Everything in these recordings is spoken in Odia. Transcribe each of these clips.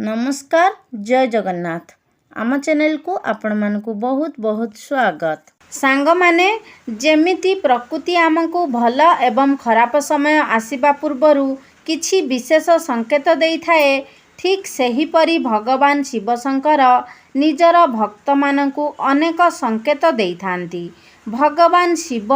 नमस्कार जय जगन्नाथ आम चैनल को आपण मानकु बहुत बहुत स्वागत। सांग माने जेमिति प्रकृति आमको भल एवं खराब समय आसीबा पूर्वरु किछि विशेष संकेत देई थाए, ठीक सेहीपरि भगवान शिवशंकर निजर भक्त मानकु अनेक संकेत देई थांती। भगवान शिव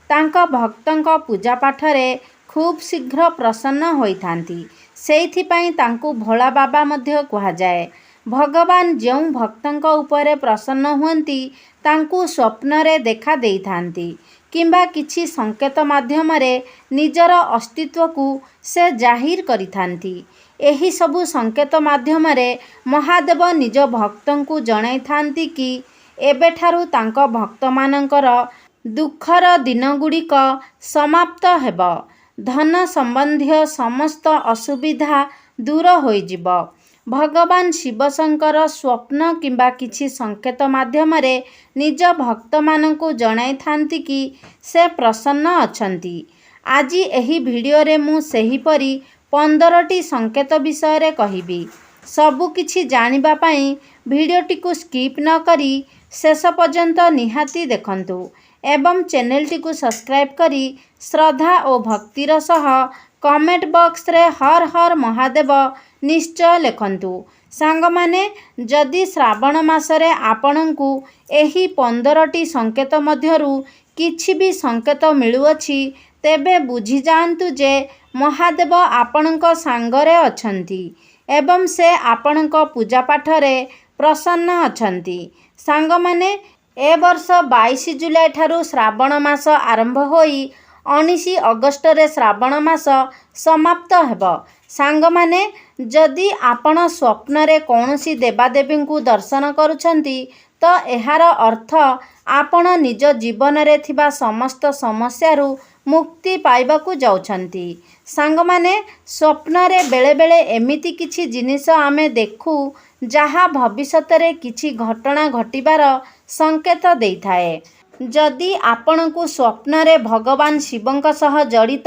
तांक भक्तंक पूजा पाठरे खूब शीघ्र प्रसन्न होइथांती। सेइथिपाई तांकु भोला बाबा मध्य कहा जाए। भगवान जो भक्तंक उपरे प्रसन्न हुअंती तांकु स्वप्नरे देखा देई थांती किंबा किछि संकेत माध्यमरे निजर अस्तित्व को से जाहिर करि थांती। एही सबु संकेत माध्यमरे महादेव निज भक्तंकु जणाई थांती कि एबेठारु तांक भक्त मानकर दुखर दिन गुड़िक समाप्त हेब, धन संबंधी समस्त असुविधा दूर होइजिब। भगवान शिवशंकर स्वप्न किंबा किछि संकेत माध्यमरे निज भक्त मानकु जणाई थांती कि से प्रसन्न अछंती। आज एही वीडियो रे मु सेहीपरि 15टी संकेत विषय रे कहिबी। सबु किछि जानिबा पई वीडियोटी को स्किप न करी शेष पर्यंत निहाती देखंतु एवं चैनलटी को सब्सक्राइब करी श्रद्धा और भक्तिर सह कमेंट बॉक्स रे हर हर महादेव निश्चय लिखंतु। सांग माने जदि श्रावण मासरे आपणंकु एही 15टी संकेत मध्यरु किछि भी संकेत मिलुअछि तेबे बुझी जांतु जे महादेव आपणंक सांगरे अछंती एवं से आपणंक पूजा पाठरे प्रसन्न अछंती। सांग माने ए वर्ष 22 जुलाई ठारू श्रावण मास आरंभ होई 19 अगस्त रे श्रावण मास समाप्त हेब। सांग माने जदि आपण स्वप्न रे कौनसी देवादेवी को दर्शन करुछंती तो एहार अर्थ आपण निज जीवन रे थिबा समस्त समस्यारू मुक्ति पाइबाकू जाउछंती। सांग माने स्वप्न रे बेले बेले एमिति किछि जिनिस आमे देखू जहा भविष्यत रे किछि घटना घटिबार संकेत देई थाए। जदि आपणकू स्वप्न रे भगवान शिवंक सह जड़ित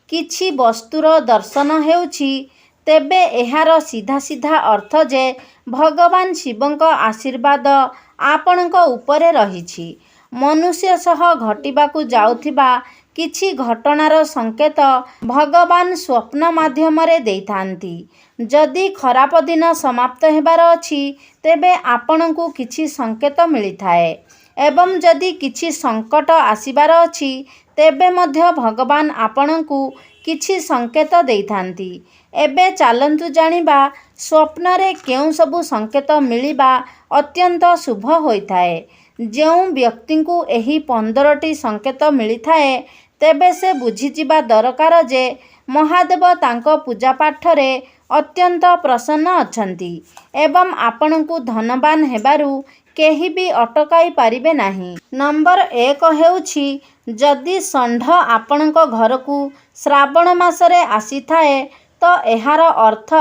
किछि वस्तुर दर्शन हेउछि तेबे एहार सीधा सीधा अर्थ जे भगवान शिवंक आशीर्वाद आपणक उपरे रहिछि। मनुष्य सह घटिबाकू जाउथिबा किछि घटनार संकेत भगवान स्वप्न माध्यम रे देइथांती। जदि खराब दिन समाप्त हेबार अछि तेबे आपणकू किछि संकेत मिलिथाए एवं जदि किछि संकट आसीबार अछि तेबे मध्य भगवान आपणकू किछि संकेत देइथांती। एबे चालंतु जानिबा स्वप्न रे केउ सबु संकेत मिलिबा अत्यंत शुभ होइथाए। जेउ व्यक्ति को एही 15टी संकेत मिलिथाए तेबे से बुझिजिबा दरकार जे महादेव तांको पूजा पाठरे अत्यंत प्रसन्न अछंती एवं आपणकू धनवान हेबारू केही भी अटकाई पारिबे नाही। नंबर 1 हेउछि जदि षंढ आपणक घर को श्रावण मासरे आसी थाए तो एहार अर्थ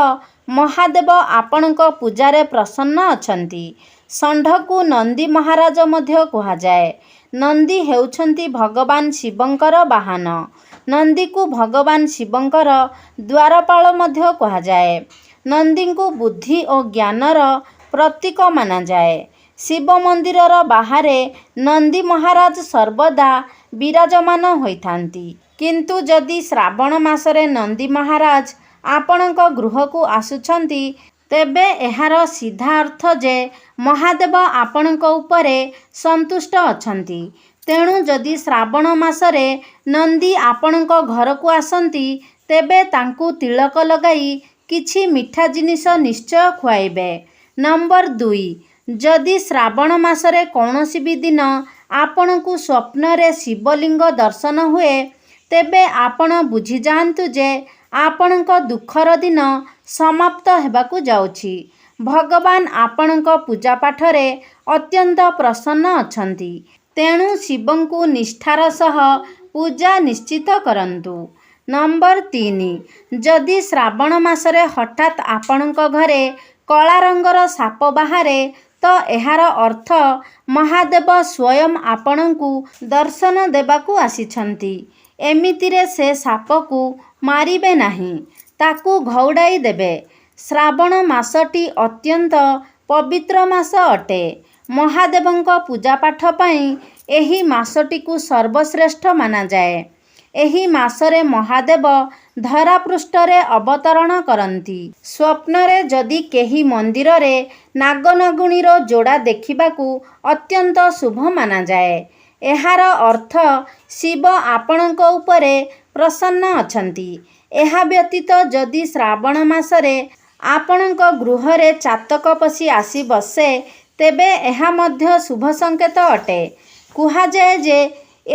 महादेव आपणक पूजारे प्रसन्न अछंती। षंढ को नंदी महाराज मध्य कहा जाए। नंदी हेउछंती भगवान शिवंकर वाहन। नंदी को भगवान शिवंकर द्वारपाल मध्य कहा जाए। नंदी को बुद्धि और ज्ञानर प्रतीक माना जाए। शिव मंदिरर बाहरे नंदी महाराज सर्वदा विराजमान होइथांती। किंतु जदि श्रावण मासरे नंदी महाराज आपणक गृह को आसुछंती तेबे एहार सीधा अर्थ जे महादेव आपणक उपरे संतुष्ट अछंती। तेणु जदि श्रावण मासरे नंदी आपणक घर को आसंती तेबे तांकू तिलक लगाई किछि मिठा जिनिस निश्चय खुआइबे। नंबर 2 जदि श्रावण मासरे कौनसी भी दिन आपणकू स्वप्न रे शिवलिंग दर्शन हुए तेबे आपण बुझी जांतु जे आपणक दुखर दिन समाप्त हेबाकू जाउछि। भगवान आपणक पूजा पाठरे अत्यंत प्रसन्न अछंती। तेणु शिवंकू निष्ठार सह पूजा निश्चित करंतु। नंबर 3 जदि श्रावण मासरे हठात आपणक घरे कला रंगर साप बाहारे तो एहार अर्थ महादेव स्वयं आपणकू दर्शन देबाकू आसीछंती। एमितिरे से साप को मारिबे नाही, ताकू घौड़ाई देबे। ଶ୍ରାବଣ ମାସଟି ଅତ୍ୟନ୍ତ ପବିତ୍ର ମାସ ଅଟେ। ମହାଦେବଙ୍କ ପୂଜାପାଠ ପାଇଁ ଏହି ମାସଟିକୁ ସର୍ବଶ୍ରେଷ୍ଠ ମାନାଯାଏ। ଏହି ମାସରେ ମହାଦେବ ଧରାପୃଷ୍ଠରେ ଅବତରଣ କରନ୍ତି। ସ୍ୱପ୍ନରେ ଯଦି କେହି ମନ୍ଦିରରେ ନାଗନାଗୁଣୀର ଯୋଡ଼ା ଦେଖିବାକୁ ଅତ୍ୟନ୍ତ ଶୁଭ ମାନାଯାଏ। ଏହାର ଅର୍ଥ ଶିବ ଆପଣଙ୍କ ଉପରେ ପ୍ରସନ୍ନ ଅଛନ୍ତି। ଏହା ବ୍ୟତୀତ ଯଦି ଶ୍ରାବଣ ମାସରେ ଆପଣଙ୍କ ଗୃହରେ ଚାତକ ପଶି ଆସି ବସେ ତେବେ ଏହା ମଧ୍ୟ ଶୁଭ ସଂକେତ ଅଟେ। କୁହାଯାଏ ଯେ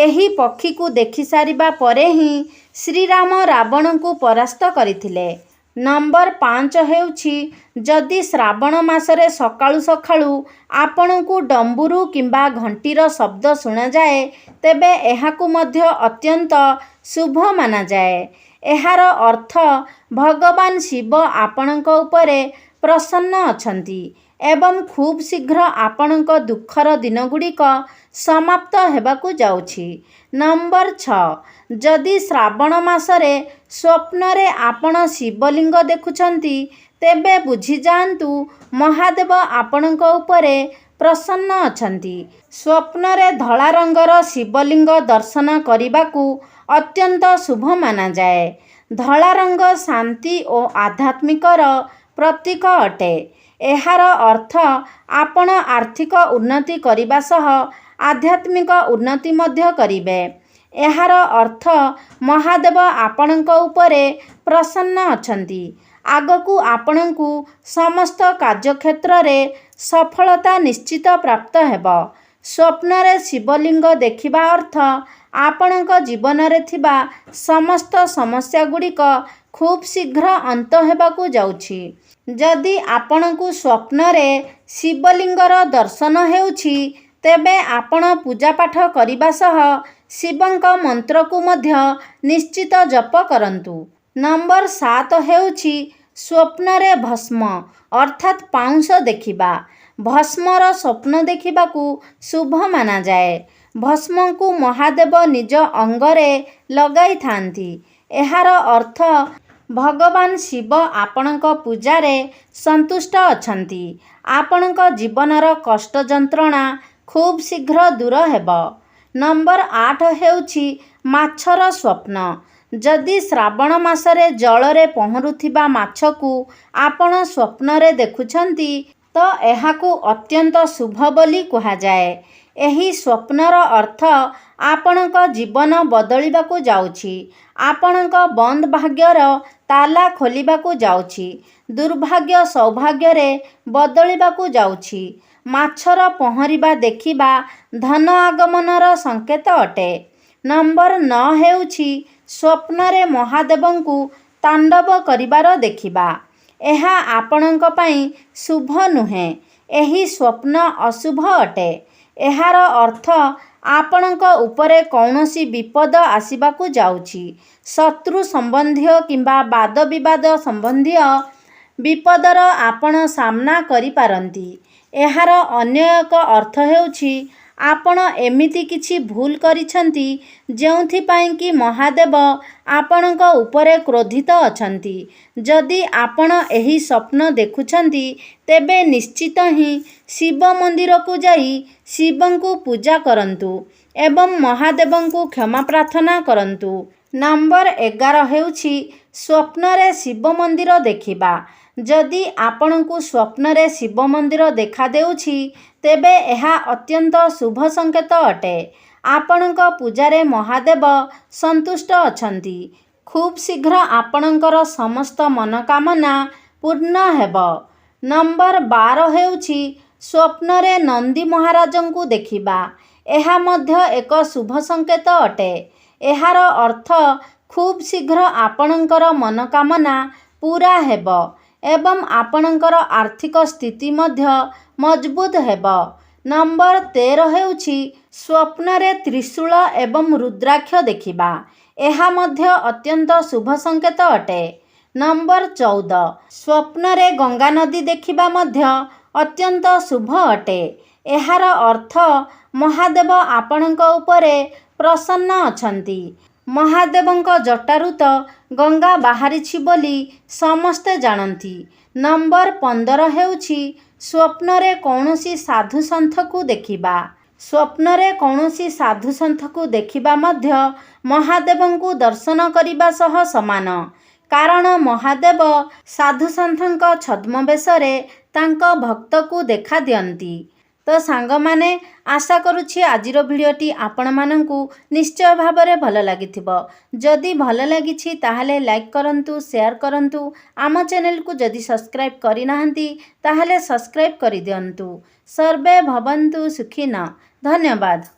ଏହି ପକ୍ଷୀକୁ ଦେଖିସାରିବା ପରେ ହିଁ ଶ୍ରୀରାମ ରାବଣଙ୍କୁ ପରାସ୍ତ କରିଥିଲେ। ନମ୍ବର 5 ହେଉଛି ଯଦି ଶ୍ରାବଣ ମାସରେ ସକାଳୁ ସକାଳୁ ଆପଣଙ୍କୁ ଡମ୍ବୁରୁ କିମ୍ବା ଘଣ୍ଟିର ଶବ୍ଦ ଶୁଣାଯାଏ ତେବେ ଏହାକୁ ମଧ୍ୟ ଅତ୍ୟନ୍ତ ଶୁଭ ମାନାଯାଏ। ଏହାର ଅର୍ଥ ଭଗବାନ ଶିବ ଆପଣଙ୍କ ଉପରେ ପ୍ରସନ୍ନ ଅଛନ୍ତି ଏବଂ ଖୁବ୍ ଶୀଘ୍ର ଆପଣଙ୍କ ଦୁଃଖର ଦିନଗୁଡ଼ିକ ସମାପ୍ତ ହେବାକୁ ଯାଉଛି। ନମ୍ବର 6 ଯଦି ଶ୍ରାବଣ ମାସରେ ସ୍ୱପ୍ନରେ ଆପଣ ଶିବଲିଙ୍ଗ ଦେଖୁଛନ୍ତି ତେବେ ବୁଝିଯାଆନ୍ତୁ ମହାଦେବ ଆପଣଙ୍କ ଉପରେ ପ୍ରସନ୍ନ ଅଛନ୍ତି। ସ୍ୱପ୍ନରେ ଧଳା ରଙ୍ଗର ଶିବଲିଙ୍ଗ ଦର୍ଶନ କରିବାକୁ ଅତ୍ୟନ୍ତ ଶୁଭ ମାନାଯାଏ। ଧଳା ରଙ୍ଗ ଶାନ୍ତି ଓ ଆଧ୍ୟାତ୍ମିକର ପ୍ରତୀକ ଅଟେ। ଏହାର ଅର୍ଥ ଆପଣ ଆର୍ଥିକ ଉନ୍ନତି କରିବା ସହ ଆଧ୍ୟାତ୍ମିକ ଉନ୍ନତି ମଧ୍ୟ କରିବେ। ଏହାର ଅର୍ଥ ମହାଦେବ ଆପଣଙ୍କ ଉପରେ ପ୍ରସନ୍ନ ଅଛନ୍ତି। ଆଗକୁ ଆପଣଙ୍କୁ ସମସ୍ତ କାର୍ଯ୍ୟକ୍ଷେତ୍ରରେ ସଫଳତା ନିଶ୍ଚିତ ପ୍ରାପ୍ତ ହେବ। ସ୍ୱପ୍ନରେ ଶିବଲିଙ୍ଗ ଦେଖିବା ଅର୍ଥ ଆପଣଙ୍କ ଜୀବନରେ ଥିବା ସମସ୍ତ ସମସ୍ୟାଗୁଡ଼ିକ ଖୁବ୍ ଶୀଘ୍ର ଅନ୍ତ ହେବାକୁ ଯାଉଛି। ଯଦି ଆପଣଙ୍କୁ ସ୍ୱପ୍ନରେ ଶିବଲିଙ୍ଗର ଦର୍ଶନ ହେଉଛି ତେବେ ଆପଣ ପୂଜାପାଠ କରିବା ସହ ଶିବଙ୍କ ମନ୍ତ୍ରକୁ ମଧ୍ୟ ନିଶ୍ଚିତ ଜପ କରନ୍ତୁ। ନମ୍ବର 7 ହେଉଛି ସ୍ୱପ୍ନରେ ଭସ୍ମ ଅର୍ଥାତ୍ ପାଉଁଶ ଦେଖିବା। ଭସ୍ମର ସ୍ୱପ୍ନ ଦେଖିବାକୁ ଶୁଭ ମାନାଯାଏ। ଭସ୍ମକୁ ମହାଦେବ ନିଜ ଅଙ୍ଗରେ ଲଗାଇଥାନ୍ତି। ଏହାର ଅର୍ଥ ଭଗବାନ ଶିବ ଆପଣଙ୍କ ପୂଜାରେ ସନ୍ତୁଷ୍ଟ ଅଛନ୍ତି। ଆପଣଙ୍କ ଜୀବନର କଷ୍ଟ ଯନ୍ତ୍ରଣା ଖୁବ୍ ଶୀଘ୍ର ଦୂର ହେବ। ନମ୍ବର 8 ହେଉଛି ମାଛର ସ୍ୱପ୍ନ। ଯଦି ଶ୍ରାବଣ ମାସରେ ଜଳରେ ପହଁରୁଥିବା ମାଛକୁ ଆପଣ ସ୍ୱପ୍ନରେ ଦେଖୁଛନ୍ତି ତ ଏହାକୁ ଅତ୍ୟନ୍ତ ଶୁଭ ବୋଲି କୁହାଯାଏ। ଏହି ସ୍ୱପ୍ନର ଅର୍ଥ ଆପଣଙ୍କ ଜୀବନ ବଦଳିବାକୁ ଯାଉଛି। ଆପଣଙ୍କ ବନ୍ଦ ଭାଗ୍ୟର ତାଲା ଖୋଲିବାକୁ ଯାଉଛି। ଦୁର୍ଭାଗ୍ୟ ସୌଭାଗ୍ୟରେ ବଦଳିବାକୁ ଯାଉଛି। ମାଛର ପହଁରିବା ଦେଖିବା ଧନ ଆଗମନର ସଂକେତ ଅଟେ। ନମ୍ବର 9 ହେଉଛି ସ୍ୱପ୍ନରେ ମହାଦେବଙ୍କୁ ତାଣ୍ଡବ କରିବାର ଦେଖିବା। ଏହା ଆପଣଙ୍କ ପାଇଁ ଶୁଭ ନୁହେଁ। ଏହି ସ୍ୱପ୍ନ ଅଶୁଭ ଅଟେ। ଏହାର ଅର୍ଥ ଆପଣଙ୍କ ଉପରେ କୌଣସି ବିପଦ ଆସିବାକୁ ଯାଉଛି। ଶତ୍ରୁ ସମ୍ବନ୍ଧୀୟ କିମ୍ବା ବାଦବିବାଦ ସମ୍ବନ୍ଧୀୟ ବିପଦର ଆପଣ ସାମ୍ନା କରିପାରନ୍ତି। ଏହାର ଅନ୍ୟ ଏକ ଅର୍ଥ ହେଉଛି ଆପଣ ଏମିତି କିଛି ଭୁଲ କରିଛନ୍ତି ଯେଉଁଥିପାଇଁ କି ମହାଦେବ ଆପଣଙ୍କ ଉପରେ କ୍ରୋଧିତ ଅଛନ୍ତି। ଯଦି ଆପଣ ଏହି ସ୍ୱପ୍ନ ଦେଖୁଛନ୍ତି ତେବେ ନିଶ୍ଚିତ ହିଁ ଶିବ ମନ୍ଦିରକୁ ଯାଇ ଶିବଙ୍କୁ ପୂଜା କରନ୍ତୁ ଏବଂ ମହାଦେବଙ୍କୁ କ୍ଷମା ପ୍ରାର୍ଥନା କରନ୍ତୁ। ନମ୍ବର 11 ହେଉଛି ସ୍ୱପ୍ନରେ ଶିବ ମନ୍ଦିର ଦେଖିବା। ଯଦି ଆପଣଙ୍କୁ ସ୍ୱପ୍ନରେ ଶିବ ମନ୍ଦିର ଦେଖାଦେଉଛି ତେବେ ଏହା ଅତ୍ୟନ୍ତ ଶୁଭ ସଂକେତ ଅଟେ। ଆପଣଙ୍କ ପୂଜାରେ ମହାଦେବ ସନ୍ତୁଷ୍ଟ ଅଛନ୍ତି। ଖୁବ୍ ଶୀଘ୍ର ଆପଣଙ୍କର ସମସ୍ତ ମନୋକାମନା ପୂର୍ଣ୍ଣ ହେବ। ନମ୍ବର 12 ହେଉଛି ସ୍ୱପ୍ନରେ ନନ୍ଦୀ ମହାରାଜଙ୍କୁ ଦେଖିବା। ଏହା ମଧ୍ୟ ଏକ ଶୁଭ ସଂକେତ ଅଟେ। ଏହାର ଅର୍ଥ ଖୁବ୍ ଶୀଘ୍ର ଆପଣଙ୍କର ମନୋକାମନା ପୂରା ହେବ ଏବଂ ଆପଣଙ୍କର ଆର୍ଥିକ ସ୍ଥିତି ମଧ୍ୟ ମଜବୁତ ହେବ। ନମ୍ବର 13 ହେଉଛି ସ୍ୱପ୍ନରେ ତ୍ରିଶୂଳ ଏବଂ ରୁଦ୍ରାକ୍ଷ ଦେଖିବା। ଏହା ମଧ୍ୟ ଅତ୍ୟନ୍ତ ଶୁଭ ସଂକେତ ଅଟେ। ନମ୍ବର 14 ସ୍ୱପ୍ନରେ ଗଙ୍ଗା ନଦୀ ଦେଖିବା ମଧ୍ୟ ଅତ୍ୟନ୍ତ ଶୁଭ ଅଟେ। ଏହାର ଅର୍ଥ ମହାଦେବ ଆପଣଙ୍କ ଉପରେ ପ୍ରସନ୍ନ ଅଛନ୍ତି। ମହାଦେବଙ୍କ ଜଟାରୁ ତ ଗଙ୍ଗା ବାହାରିଛି ବୋଲି ସମସ୍ତେ ଜାଣନ୍ତି। ନମ୍ବର 15 ହେଉଛି ସ୍ୱପ୍ନରେ କୌଣସି ସାଧୁସନ୍ଥକୁ ଦେଖିବା। ସ୍ୱପ୍ନରେ କୌଣସି ସାଧୁସନ୍ଥକୁ ଦେଖିବା ମଧ୍ୟ ମହାଦେବଙ୍କୁ ଦର୍ଶନ କରିବା ସହ ସମାନ। କାରଣ ମହାଦେବ ସାଧୁସନ୍ଥଙ୍କ ଛଦ୍ମବେଶରେ ତାଙ୍କ ଭକ୍ତକୁ ଦେଖା ଦିଅନ୍ତି। ତ ସାଙ୍ଗମାନେ, ଆଶା କରୁଛି ଆଜିର ଭିଡ଼ିଓଟି ଆପଣମାନଙ୍କୁ ନିଶ୍ଚୟ ଭାବରେ ଭଲ ଲାଗିଥିବ। ଯଦି ଭଲ ଲାଗିଛି ତାହେଲେ ଲାଇକ୍ କରନ୍ତୁ, ସେୟାର କରନ୍ତୁ। ଆମ ଚ୍ୟାନେଲକୁ ଯଦି ସବସ୍କ୍ରାଇବ୍ କରିନାହାନ୍ତି ତାହେଲେ ସବସ୍କ୍ରାଇବ୍ କରିଦିଅନ୍ତୁ। ସର୍ବେ ଭବନ୍ତୁ ସୁଖିନଃ। ଧନ୍ୟବାଦ।